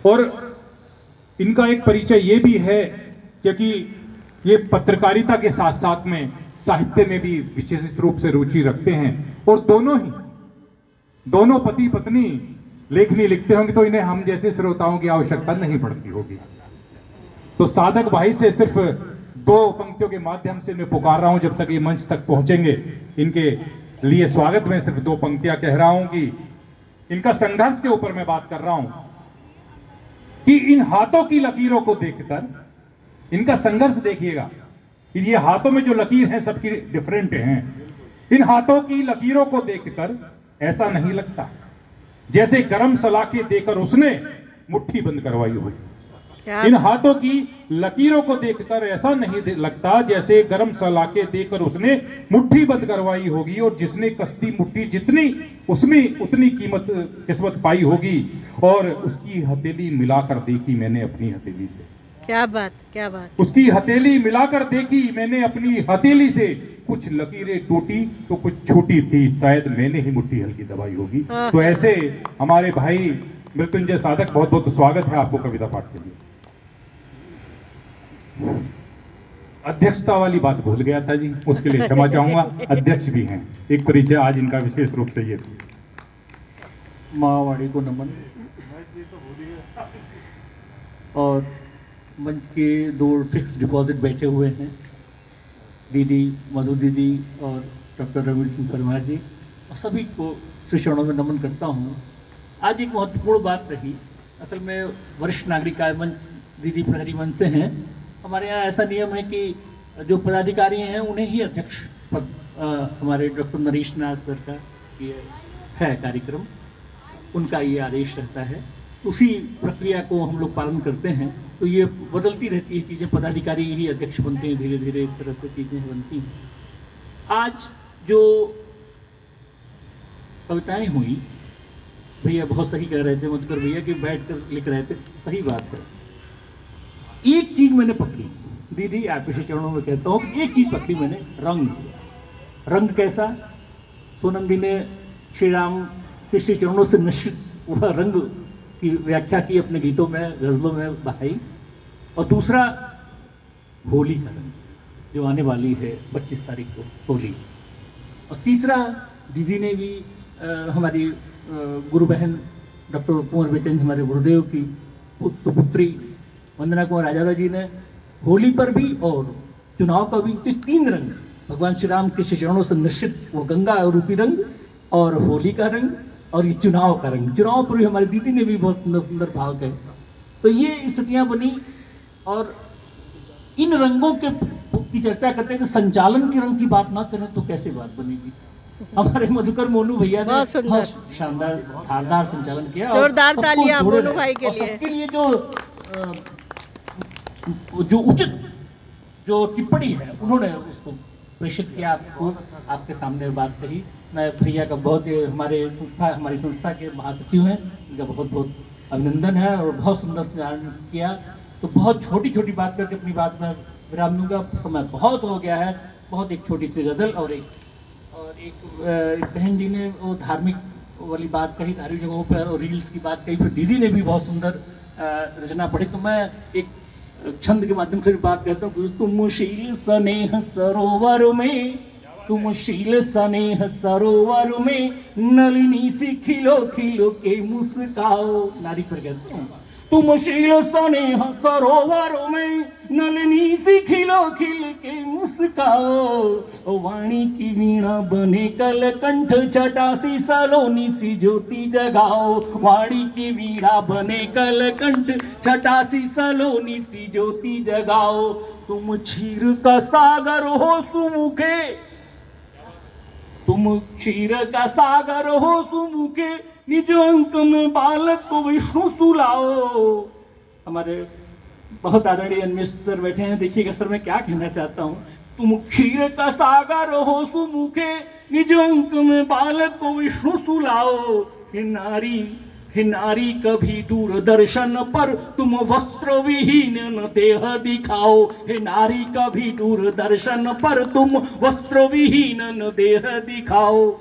और इनका एक परिचय ये भी है क्योंकि ये पत्रकारिता के साथ साथ में साहित्य में भी विशेष रूप से रुचि रखते हैं और दोनों पति पत्नी लेखनी लिखते होंगे तो इन्हें हम जैसे श्रोताओं की आवश्यकता नहीं पड़ती होगी। तो साधक भाई से सिर्फ 2 पंक्तियों के माध्यम से मैं पुकार रहा हूं, जब तक ये मंच तक पहुंचेंगे इनके लिए स्वागत में सिर्फ 2 पंक्तियां कह रहा हूं कि इनका संघर्ष के ऊपर मैं बात कर रहा हूं कि इन हाथों की लकीरों को देखकर इनका संघर्ष देखिएगा। ये हाथों में जो लकीर हैं सबकी डिफरेंट हैं। इन हाथों की लकीरों को देखकर ऐसा नहीं लगता जैसे गरम सलाखें देकर उसने मुट्ठी बंद करवाई हुई। इन हाथों की लकीरों को देखकर ऐसा नहीं लगता जैसे गरम सलाखें देकर उसने मुट्ठी बंद करवाई होगी और जिसने कश्ती मुट्ठी जितनी उसमें उतनी कीमत किस्मत पाई होगी और उसकी हथेली मिलाकर देखी मैंने अपनी हथेली से। क्या बात, क्या बात। उसकी हथेली मिलाकर देखी मैंने अपनी हथेली से, कुछ लकीरें टूटी तो कुछ छोटी थी, शायद मैंने ही मुट्ठी हल्की दबाई होगी। तो ऐसे हमारे भाई मृत्युंजय साधक, बहुत बहुत स्वागत है आपको कविता पाठ के लिए। अध्यक्षता वाली बात भूल गया था जी, उसके लिए क्षमा चाहूंगा। अध्यक्ष भी हैं, एक परिचय आज इनका विशेष रूप से ये मावाड़ी को नमन। और मंच के 2 फिक्स डिपॉजिट बैठे हुए हैं, दीदी मधु दीदी और डॉक्टर रवीर सिंह परमार जी, और सभी को श्री चरणों में नमन करता हूँ। आज एक महत्वपूर्ण बात रही। असल में वरिष्ठ नागरिक आय मंच दीदी प्रहरी मंच से हैं। हमारे यहाँ ऐसा नियम है कि जो पदाधिकारी हैं उन्हें ही अध्यक्ष पद, हमारे डॉक्टर नरेश नाथ सर का ये है कार्यक्रम, उनका ये आदेश रहता है, उसी प्रक्रिया को हम लोग पालन करते हैं। तो ये बदलती रहती है चीज़ें, पदाधिकारी ही अध्यक्ष बनते हैं, धीरे धीरे इस तरह से चीज़ें बनती हैं। आज जो कविताएं हुई, भैया बहुत सही कह रहे थे मधुकर भैया कि बैठ कर लिख रहे थे, सही बात है। एक चीज़ मैंने पकड़ी दीदी, आपके श्री चरणों में कहता हूँ, एक चीज़ पकड़ी मैंने, रंग कैसा? सोनम दी ने श्री राम के श्री चरणों से निश्चित वह रंग की व्याख्या की अपने गीतों में, गज़लों में बहाई। और दूसरा होली का रंग जो आने वाली है 25 तारीख को होली। और तीसरा दीदी ने भी हमारी गुरु बहन डॉक्टर कुंवर बेचन हमारे गुरुदेव की सुपुत्री वंदना कुमार राजादा जी ने होली पर भी और चुनाव का भी 3 रंग भगवान श्री राम के चरणों से निश्चित, वो गंगा रूपी रंग और होली का रंग और ये चुनाव का रंग। चुनाव पर भी हमारी दीदी ने भी बहुत सुंदर सुंदर भाव कहे। तो ये स्थितियाँ बनी। और इन रंगों के की चर्चा करते हैं तो संचालन के रंग की बात ना करें तो कैसे बात बनेगी। हमारे मधुकर मोनू भैया ने बहुत शानदार धारदार संचालन किया, जोरदार तालियां मोनू भाई के लिए। सबके लिए जो उचित जो टिप्पणी है उन्होंने उसको प्रेषित किया, आपको आपके सामने बात कही। मैं भैया का बहुत, हमारी संस्था के महासचिव हैं, इनका बहुत बहुत अभिनंदन है और बहुत सुंदर संचालन किया। तो बहुत छोटी छोटी बात करके अपनी बात में विराम दूंगा, समय बहुत हो गया है। बहुत एक छोटी सी गज़ल और एक बहन जी ने वो धार्मिक वाली बात कही, धार्मिक जगहों पर और रील्स की बात कही। फिर दीदी ने भी बहुत सुंदर रचना पढ़ी। तो मैं एक छंद के माध्यम से बात करता हूँ। तुम शील स्नेह सरोवर में, तुम शील स्नेह सरोवर में, नलिनी सी खिलो खिलो के मुस्काओ। नारी पर कहते हैं तुम शील स्नेह सरोवर में, नलिनी सी खिलो खिल के मुस्काओ। वाणी की वीणा बने कल कंठ, छटा सी सलोनी सी ज्योति जगाओ। वाणी की वीणा बने कल कंठ, छटा सी सलोनी सी ज्योति जगाओ। तुम क्षीर का सागर हो सुमुखे, तुम क्षीर का सागर हो सुमुखे, निज अंक में बालक को विष्णु सुलाओ। हमारे बहुत आदरणीय अन्वेष सर बैठे हैं, देखिएगा सर मैं क्या कहना चाहता हूँ। तुम क्षीर का सागर हो सुमुखे, निज अंक में बालक को विष्णु सुलाओ। हे नारी कभी दूरदर्शन पर तुम वस्त्र विहीन न देह दिखाओ। हे नारी कभी दूरदर्शन पर तुम वस्त्र विहीन न देह दिखाओ।